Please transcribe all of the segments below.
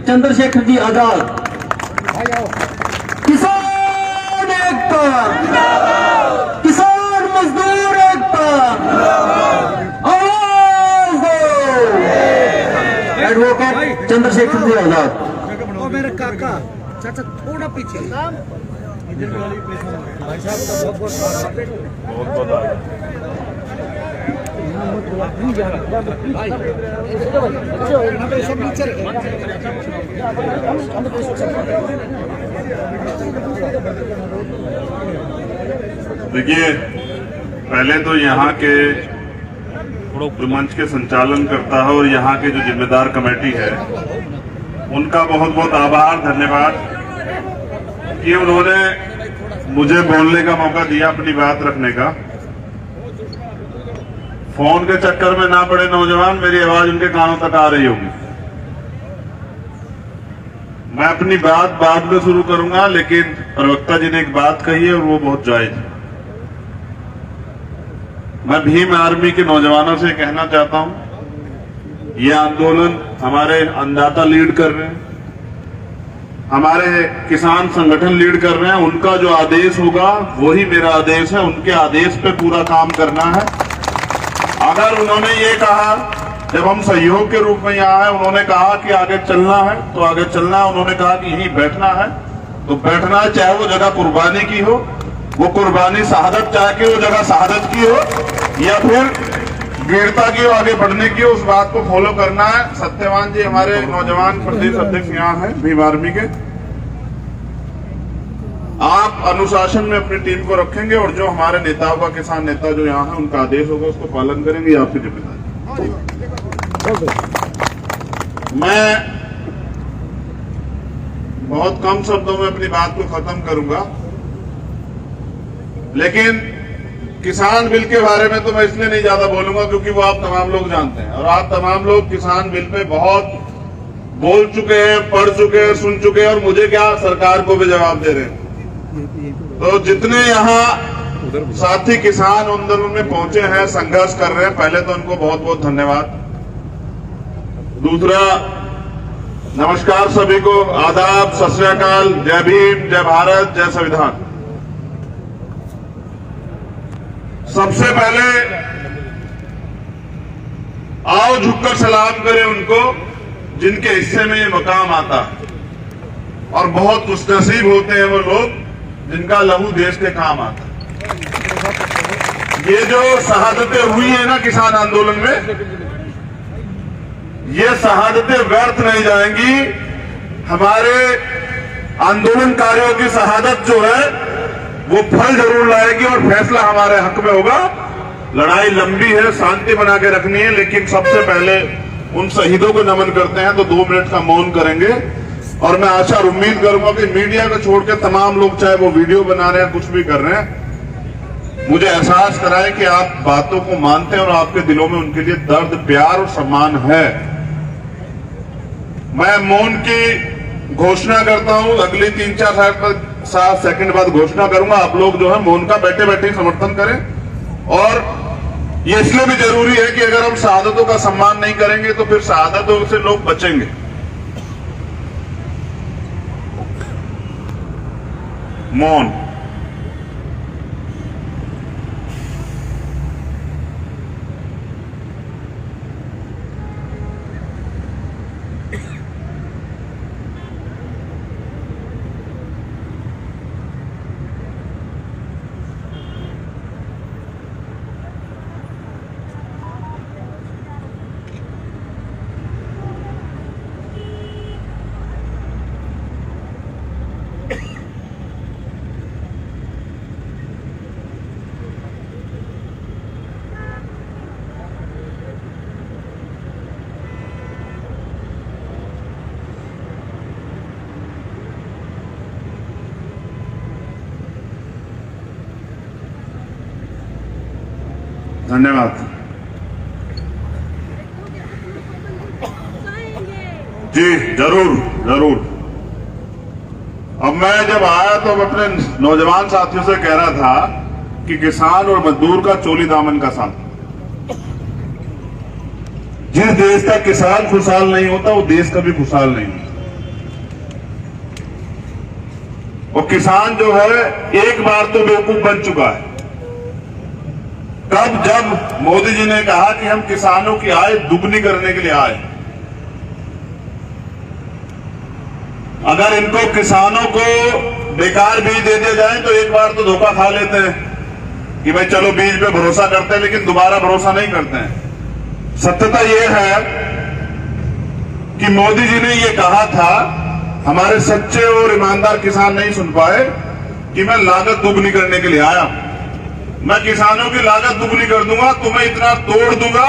चंद्रशेखर जी आजाद। किसान एकता, किसान मजदूर एकता, आवाज दो। एडवोकेट चंद्रशेखर जी आजाद। और मेरे काका चाचा थोड़ा पीछे। भाई साहब का बहुत बहुत देखिए, पहले तो यहाँ के जो मंच के संचालन करता है और यहाँ के जो जिम्मेदार कमेटी है उनका बहुत बहुत आभार, धन्यवाद कि उन्होंने मुझे बोलने का मौका दिया, अपनी बात रखने का। फोन के चक्कर में ना पड़े नौजवान, मेरी आवाज उनके कानों तक आ रही होगी। मैं अपनी बात बाद में शुरू करूंगा, लेकिन प्रवक्ता जी ने एक बात कही है और वो बहुत जायज है। मैं भीम आर्मी के नौजवानों से कहना चाहता हूं, ये आंदोलन हमारे अन्नदाता लीड कर रहे हैं, हमारे किसान संगठन लीड कर रहे हैं। उनका जो आदेश होगा वही मेरा आदेश है, उनके आदेश पे पूरा काम करना है। अगर उन्होंने ये कहा, जब हम सहयोग के रूप में यहाँ है, उन्होंने कहा कि आगे चलना है तो आगे चलना है। उन्होंने कहा कि यहीं बैठना है तो बैठना है, चाहे वो जगह कुर्बानी की हो, वो कुर्बानी शहादत चाहे कि वो जगह शहादत की हो या फिर वीरता की हो, आगे बढ़ने की हो, उस बात को फॉलो करना है। सत्यवान जी हमारे नौजवान प्रदेश अध्यक्ष यहाँ हैं भीम आर्मी के। आप अनुशासन में अपनी टीम को रखेंगे और जो हमारे नेताओं का, किसान नेता जो यहाँ है, उनका आदेश होगा उसको पालन करेंगे, ये आपकी जिम्मेदारी। मैं बहुत कम शब्दों में अपनी बात को खत्म करूंगा, लेकिन किसान बिल के बारे में तो मैं इसलिए नहीं ज्यादा बोलूंगा क्योंकि वो आप तमाम लोग जानते हैं और आप तमाम लोग किसान बिल पे बहुत बोल चुके हैं, पढ़ चुके हैं, सुन चुके हैं और मुझे क्या, सरकार को भी जवाब दे रहे हैं। तो जितने यहाँ साथी किसान आंदोलन में पहुंचे हैं, संघर्ष कर रहे हैं, पहले तो उनको बहुत बहुत धन्यवाद। दूसरा, नमस्कार सभी को, आदाब, सत श्री अकाल, जय भीम, जय भारत, जय संविधान। सबसे पहले आओ झुककर सलाम करें उनको जिनके हिस्से में ये मकाम आता है, और बहुत खुशनसीब होते हैं वो लोग जिनका लहू देश के काम आता है। ये जो शहादतें हुई है ना किसान आंदोलन में, ये शहादतें व्यर्थ नहीं जाएंगी। हमारे आंदोलनकारियों की शहादत जो है वो फल जरूर लाएगी और फैसला हमारे हक में होगा। लड़ाई लंबी है, शांति बना के रखनी है, लेकिन सबसे पहले उन शहीदों को नमन करते हैं तो 2 मिनट का मौन करेंगे। और मैं आशा और उम्मीद करूंगा कि मीडिया को छोड़ के तमाम लोग, चाहे वो वीडियो बना रहे हैं, कुछ भी कर रहे हैं, मुझे एहसास कराएं कि आप बातों को मानते हैं और आपके दिलों में उनके लिए दर्द, प्यार और सम्मान है। मैं मौन की घोषणा करता हूं, अगली 3-4 सेकंड बाद घोषणा करूंगा। आप लोग जो है मौन का बैठे बैठे समर्थन करें। और ये इसलिए भी जरूरी है कि अगर हम शहादतों का सम्मान नहीं करेंगे तो फिर शहादतों से लोग बचेंगे। मौन। धन्यवाद जी, जरूर जरूर। अब मैं जब आया तो अपने नौजवान साथियों से कह रहा था कि किसान और मजदूर का चोली दामन का साथ। जिस देश का किसान खुशहाल नहीं होता वो देश कभी खुशहाल नहीं होता। वो किसान जो है एक बार तो बेवकूफ बन चुका है। कब? जब मोदी जी ने कहा कि हम किसानों की आय दुगनी करने के लिए आए। अगर इनको किसानों को बेकार बीज दे दिए जाए तो एक बार तो धोखा खा लेते हैं कि भाई चलो बीज पे भरोसा करते हैं, लेकिन दोबारा भरोसा नहीं करते हैं। सत्यता यह है कि मोदी जी ने यह कहा था, हमारे सच्चे और ईमानदार किसान नहीं सुन पाए कि मैं लागत दुगनी करने के लिए आया। मैं किसानों की लागत दुगनी कर दूंगा, तुम्हें इतना तोड़ दूंगा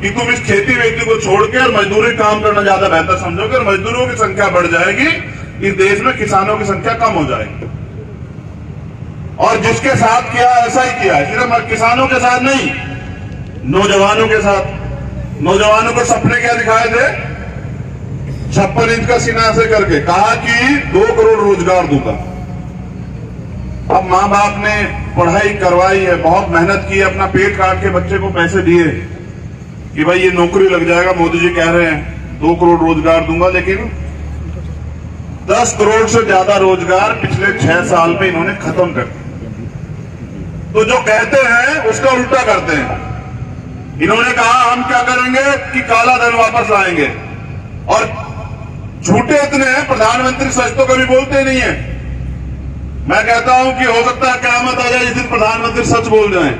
कि तुम इस खेती वेती को छोड़ के और मजदूरी काम करना ज्यादा बेहतर समझोगे, और मजदूरों की संख्या बढ़ जाएगी, इस देश में किसानों की संख्या कम हो जाएगी। और जिसके साथ किया ऐसा ही किया है, सिर्फ किसानों के साथ नहीं, नौजवानों के साथ। नौजवानों को सपने क्या दिखाए थे? 56 इंच का सीना ऐसे करके कहा कि 2 करोड़ रोजगार दूंगा। अब मां बाप ने पढ़ाई करवाई है, बहुत मेहनत की है, अपना पेट काट के बच्चे को पैसे दिए कि भाई ये नौकरी लग जाएगा। मोदी जी कह रहे हैं 2 करोड़ रोजगार दूंगा, लेकिन 10 करोड़ से ज्यादा रोजगार पिछले 6 साल में इन्होंने खत्म कर दिया। तो जो कहते हैं उसका उल्टा करते हैं। इन्होंने कहा हम क्या करेंगे कि काला धन वापस लाएंगे, और झूठे इतने हैं, प्रधानमंत्री सच तो कभी बोलते नहीं है। मैं कहता हूं कि हो सकता है क़यामत आ जाए जिस दिन प्रधानमंत्री सच बोल जाएं।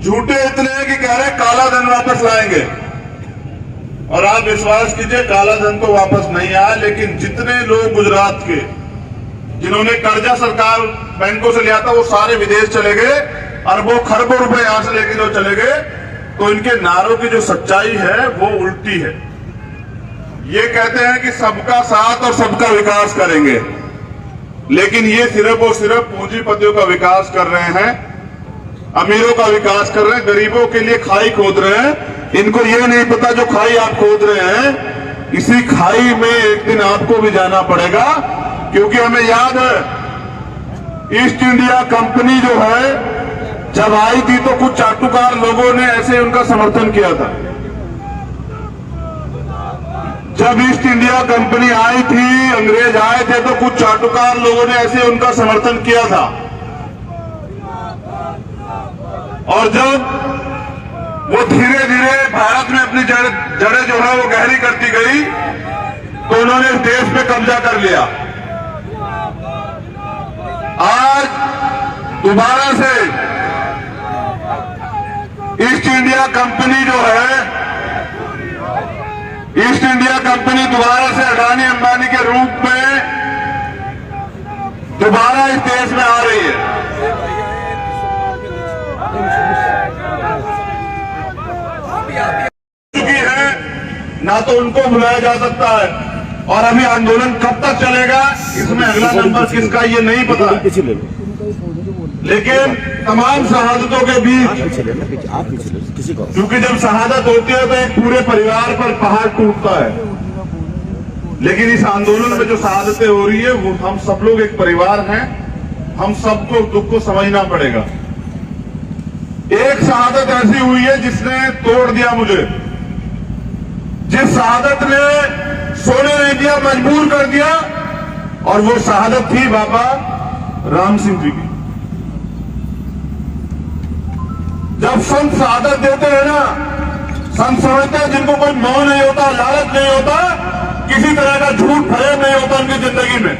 झूठे इतने हैं कि कह रहे हैं काला धन वापस लाएंगे, और आप विश्वास कीजिए काला धन तो वापस नहीं आया, लेकिन जितने लोग गुजरात के जिन्होंने कर्जा सरकार बैंकों से लिया था वो सारे विदेश चले गए, अरबों खरबों रुपए यहां से लेके जो चले गए। तो इनके नारों की जो सच्चाई है वो उल्टी है। ये कहते हैं कि सबका साथ और सबका विकास करेंगे, लेकिन ये सिर्फ और सिर्फ पूंजीपतियों का विकास कर रहे हैं, अमीरों का विकास कर रहे हैं, गरीबों के लिए खाई खोद रहे हैं। इनको ये नहीं पता जो खाई आप खोद रहे हैं, इसी खाई में एक दिन आपको भी जाना पड़ेगा। क्योंकि हमें याद है ईस्ट इंडिया कंपनी जो है जब आई थी तो कुछ चाटुकार लोगों ने ऐसे उनका समर्थन किया था। जब ईस्ट इंडिया कंपनी आई थी, अंग्रेज आए थे, तो कुछ चाटुकार लोगों ने ऐसे उनका समर्थन किया था। और जब वो धीरे धीरे भारत में अपनी जड़ें जो है वो गहरी करती गई, तो उन्होंने इस देश पे कब्जा कर लिया। आज दोबारा से ईस्ट इंडिया कंपनी जो है, ईस्ट इंडिया कंपनी दोबारा से अडानी अंबानी के रूप में दोबारा इस देश में आ रही है। चुकी है, ना तो उनको बुलाया जा सकता है, और अभी आंदोलन कब तक चलेगा इसमें अगला नंबर किसका ये नहीं पता। लेकिन तमाम शहादतों के बीच, क्योंकि जब शहादत होती है तो एक पूरे परिवार पर पहाड़ टूटता है, लेकिन इस आंदोलन में जो शहादतें हो रही है वो हम सब लोग एक परिवार हैं, हम सबको दुख को समझना पड़ेगा। एक शहादत ऐसी हुई है जिसने तोड़ दिया मुझे, जिस शहादत ने सोने नहीं दिया, मजबूर कर दिया, और वो शहादत थी बाबा राम सिंह जी की। जब संत शहादत देते हैं ना, संत समझते हैं जिनको कोई मोह नहीं होता, लालच नहीं होता, किसी तरह का झूठ फरेब नहीं होता उनकी जिंदगी में,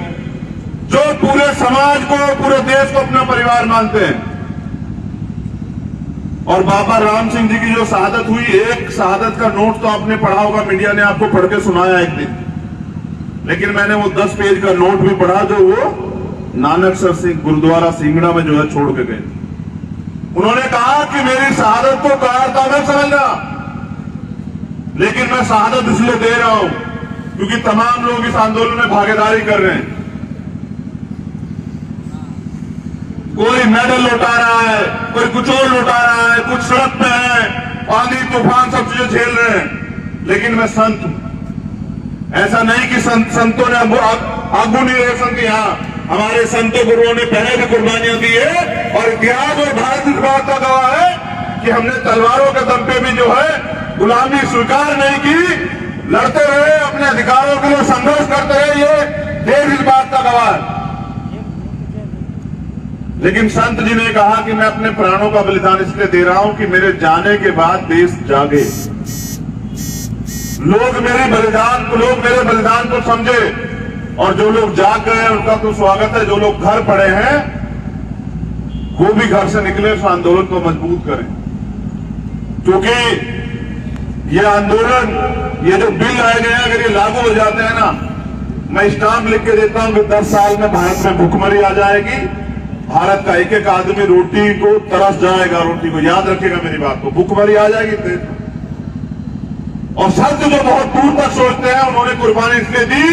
जो पूरे समाज को, पूरे देश को अपना परिवार मानते हैं। और बाबा राम सिंह जी की जो शहादत हुई, एक शहादत का नोट तो आपने पढ़ा होगा, मीडिया ने आपको पढ़ के सुनाया एक दिन, लेकिन मैंने वो 10 पेज का नोट भी पढ़ा जो वो नानकसर सिंह गुरुद्वारा सिंगड़ा में जो है छोड़ के गए। उन्होंने कहा कि मेरी शहादत को कारता मत समझना, लेकिन मैं शहादत इसलिए दे रहा हूं क्योंकि तमाम लोग इस आंदोलन में भागीदारी कर रहे हैं। कोई मेडल लौटा रहा है, कोई कुछ और लौटा रहा है, कुछ सड़क पे है, पानी तूफान सब चीजें झेल रहे हैं, लेकिन मैं संत हूं। ऐसा नहीं कि संतों ने आगू नहीं रहे संत, यहां हमारे संतों गुरुओं ने पहले भी कुर्बानियां दी है, और इतिहास और भारत इस बात का गवाह है कि हमने तलवारों के दम पे भी जो है गुलामी स्वीकार नहीं की, लड़ते रहे, अपने अधिकारों के लिए संघर्ष करते रहे। ये देश इस बात का गवाह है। लेकिन संत जी ने कहा कि मैं अपने प्राणों का बलिदान इसलिए दे रहा हूं कि मेरे जाने के बाद देश जागे, लोग मेरे बलिदान को समझे, और जो लोग जाग गए हैं उनका तो स्वागत है। जो लोग घर पड़े हैं वो भी घर से निकले, उस आंदोलन को मजबूत करें, क्योंकि ये आंदोलन, ये जो बिल लाए गए हैं, अगर ये लागू हो जाते हैं ना, मैं स्टाम्प लिख के देता हूं कि 10 साल में भारत में भुखमरी आ जाएगी, भारत का एक एक आदमी रोटी को तरस जाएगा, रोटी को, याद रखिएगा मेरी बात को, भुखमरी आ जाएगी देश में। और संत जो बहुत दूर तक सोचते हैं, उन्होंने कुर्बानी इसलिए दी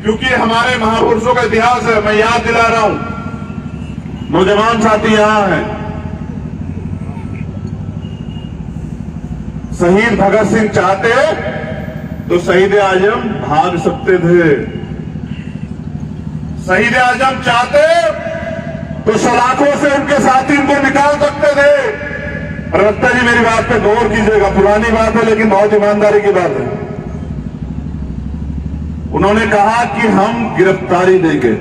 क्योंकि हमारे महापुरुषों का इतिहास है। मैं याद दिला रहा हूं, नौजवान साथी यहां हैं, शहीद भगत सिंह चाहते तो शहीद आजम भाग सकते थे, शहीद आजम चाहते तो सलाखों से उनके साथी उनको निकाल सकते थे। प्रवक्ता जी मेरी बात पे गौर कीजिएगा, पुरानी बात है लेकिन बहुत ईमानदारी की बात है। उन्होंने कहा कि हम गिरफ्तारी देंगे,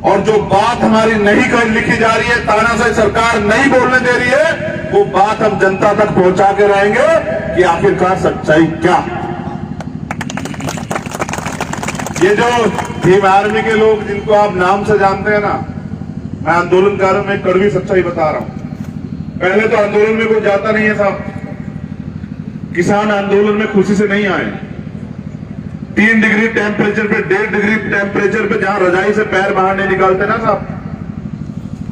और जो बात हमारी नहीं कर लिखी जा रही है, तानाशाही सरकार नहीं बोलने दे रही है, वो बात हम जनता तक पहुंचा के रहेंगे कि आखिरकार सच्चाई क्या। ये जो भीम आर्मी के लोग जिनको आप नाम से जानते हैं ना, मैं आंदोलनकारों में कड़वी सच्चाई बता रहा हूं। पहले तो आंदोलन में कोई जाता नहीं है साहब, किसान आंदोलन में खुशी से नहीं आए। 3 डिग्री टेम्परेचर पे, 1.5 डिग्री टेम्परेचर पे जहां रजाई से पैर बाहर नहीं निकालते ना साहब,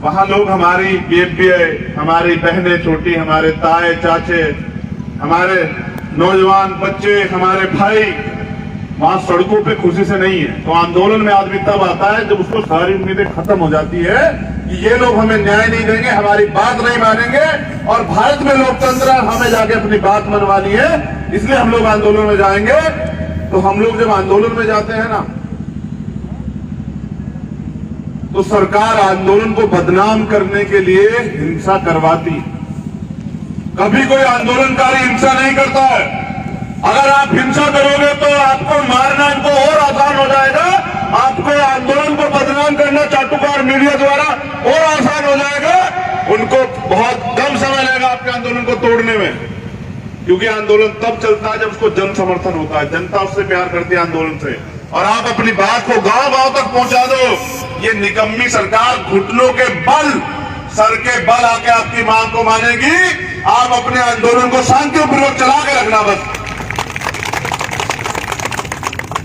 वहां लोग, हमारी बीएफपीआई, हमारी बहनें छोटी, हमारे ताए चाचे, हमारे नौजवान बच्चे, हमारे भाई वहां सड़कों पे खुशी से नहीं है। तो आंदोलन में आदमी तब आता है जब उसको सारी उम्मीदें खत्म हो जाती है कि ये लोग हमें न्याय नहीं देंगे, हमारी बात नहीं मानेंगे, और भारत में लोकतंत्र है, हमें जाके अपनी बात मनवानी है, इसलिए हम लोग आंदोलन में जाएंगे। तो हम लोग जब आंदोलन में जाते हैं ना, तो सरकार आंदोलन को बदनाम करने के लिए हिंसा करवाती। कभी कोई आंदोलनकारी हिंसा नहीं करता है। अगर आप हिंसा करोगे तो आपको मारना इनको और आसान हो जाएगा, आपको आंदोलन को बदनाम करना चाटुकार मीडिया द्वारा और आसान हो जाएगा। उनको बहुत कम समय लगेगा आपके आंदोलन को तोड़ने में, क्योंकि आंदोलन तब चलता है जब उसको जन समर्थन होता है, जनता उससे प्यार करती है आंदोलन से। और आप अपनी बात को गांव-गांव तक पहुंचा दो। ये निकम्मी सरकार घुटनों के बल, सर के बल आके आपकी मांग को मानेगी। आप अपने आंदोलन को शांतिपूर्वक चला के रखना बस।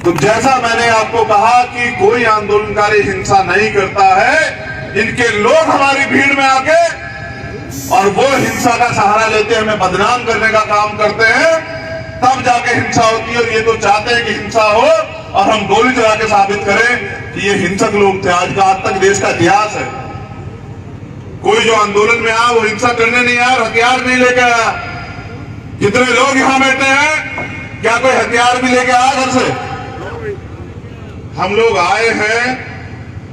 तो जैसा मैंने आपको कहा कि कोई आंदोलनकारी हिंसा नहीं करता है, इनके लोग हमारी भीड़ में आके और वो हिंसा का सहारा लेते हमें बदनाम करने का काम करते हैं, तब जाके हिंसा होती है। और ये तो चाहते हैं कि हिंसा हो और हम गोली चला के साबित करें कि ये हिंसक लोग थे। आज तक देश का इतिहास है, कोई जो आंदोलन में आया वो हिंसा करने नहीं आया, हथियार नहीं लेके आया। जितने लोग यहां बैठे हैं, क्या कोई हथियार भी लेके आया घर से? हम लोग आए हैं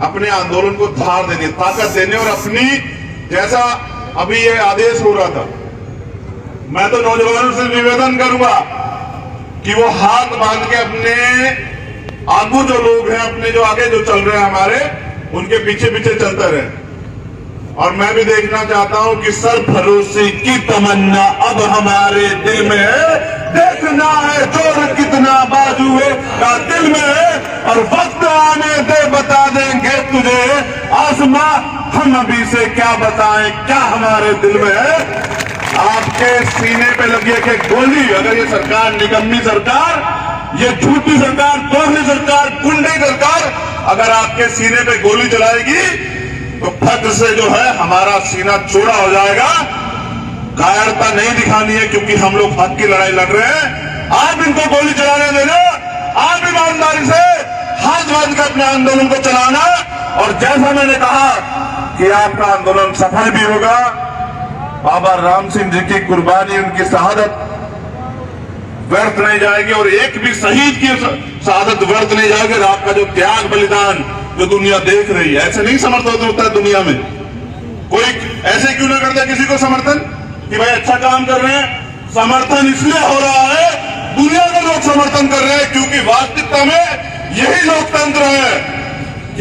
अपने आंदोलन को धार देने, ताकत देने, और अपनी, जैसा अभी ये आदेश हो रहा था, मैं तो नौजवानों से निवेदन करूंगा कि वो हाथ बांध के अपने आगू जो लोग हैं, अपने जो आगे जो चल रहे हैं हमारे, उनके पीछे पीछे चलते रहे। और मैं भी देखना चाहता हूं कि सरफरोशी की तमन्ना अब हमारे दिल में है, देखना है जोर कितना बाजुए का दिल में है, और वक्त आने दे बता देंगे तुझे आसमां, हम अभी से क्या बताएं क्या हमारे दिल में है। आपके सीने पे लगी है गोली, अगर ये सरकार, निकम्मी सरकार, ये झूठी सरकार, दोहरी सरकार, गुंडे सरकार अगर आपके सीने पे गोली चलाएगी तो फट से जो है हमारा सीना चौड़ा हो जाएगा। कायरता नहीं दिखानी है, क्योंकि हम लोग हक की लड़ाई लड़ रहे हैं। आप इनको गोली चलाने देना, आप ईमानदारी से हाथ बांध कर अपने आंदोलन को चलाना। और जैसा मैंने कहा कि आपका आंदोलन सफल भी होगा। बाबा राम सिंह जी की कुर्बानी, उनकी शहादत व्यर्थ नहीं जाएगी, और एक भी शहीद की शहादत व्यर्थ नहीं जाएगी। आपका जो त्याग बलिदान जो दुनिया देख रही है, ऐसे नहीं समर्थन होता है दुनिया में। कोई ऐसे क्यों ना करता किसी को समर्थन कि भाई अच्छा काम कर रहे हैं। समर्थन इसलिए हो रहा है, दुनिया के लोग समर्थन कर रहे हैं, क्योंकि वास्तविकता में यही लोकतंत्र है।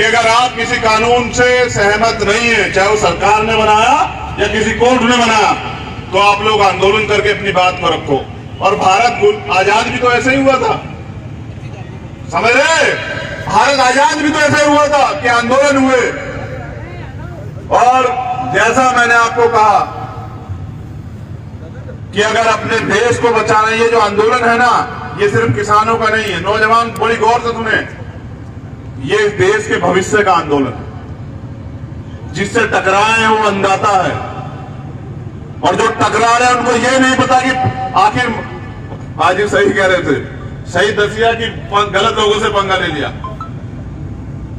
कि अगर आप किसी कानून से सहमत नहीं है, चाहे वो सरकार ने बनाया या किसी कोर्ट ने बनाया, तो आप लोग आंदोलन करके अपनी बात को रखो। और भारत आजाद भी तो ऐसे ही हुआ था, समझ रहे? भारत आजाद भी तो ऐसे ही हुआ था कि आंदोलन हुए। और जैसा मैंने आपको कहा कि अगर अपने देश को बचाना, ये जो आंदोलन है ना, ये सिर्फ किसानों का नहीं है। नौजवान बड़ी गौर से सुने, ये इस देश के भविष्य का आंदोलन है। जिससे टकराए हैं वो अन्नदाता है, और जो टकरा रहे हैं उनको ये नहीं पता कि आखिर आज सही कह रहे थे, सही दसिया कि गलत लोगों से पंगा ले लिया।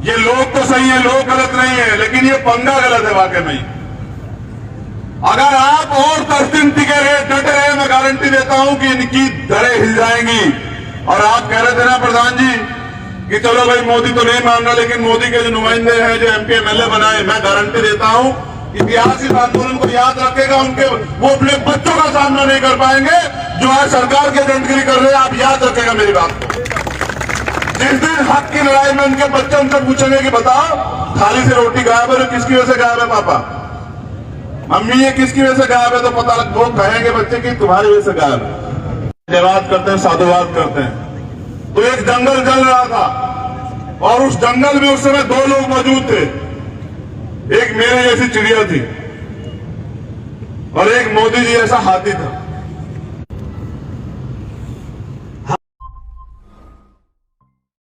ये लोग तो सही है, लोग गलत नहीं है, लेकिन ये पंगा गलत है वाकई में। अगर आप और 10 दिन टिके रहे, डटे रहे, मैं गारंटी देता हूं कि इनकी दरें हिल जाएंगी। और आप कह रहे थे ना प्रधान जी कि चलो भाई मोदी तो नहीं मान रहा, लेकिन मोदी के जो नुमाइंदे हैं, जो एमपी एमएलए बनाए, मैं गारंटी देता हूं इतिहास इस आंदोलन को याद रखेगा। उनके वो अपने बच्चों का सामना नहीं कर पाएंगे जो आज सरकार की एजेंटगिरी कर रहे हैं। आप याद रखेगा मेरी बात को। जिस दिन हक की लड़ाई में उनके बच्चे उनसे पूछेंगे कि बताओ थाली से रोटी गायब है, किसकी वजह से गायब है पापा, मम्मी ये किसकी वजह से गायब है, तो पता लग, वो कहेंगे बच्चे कि तुम्हारी वजह से गायब है। धन्यवाद करते हैं, साधुवाद करते हैं। तो एक जंगल जल रहा था, और उस जंगल में उस समय 2 लोग मौजूद थे। एक मेरे जैसी चिड़िया थी और एक मोदी जी जैसा हाथी था।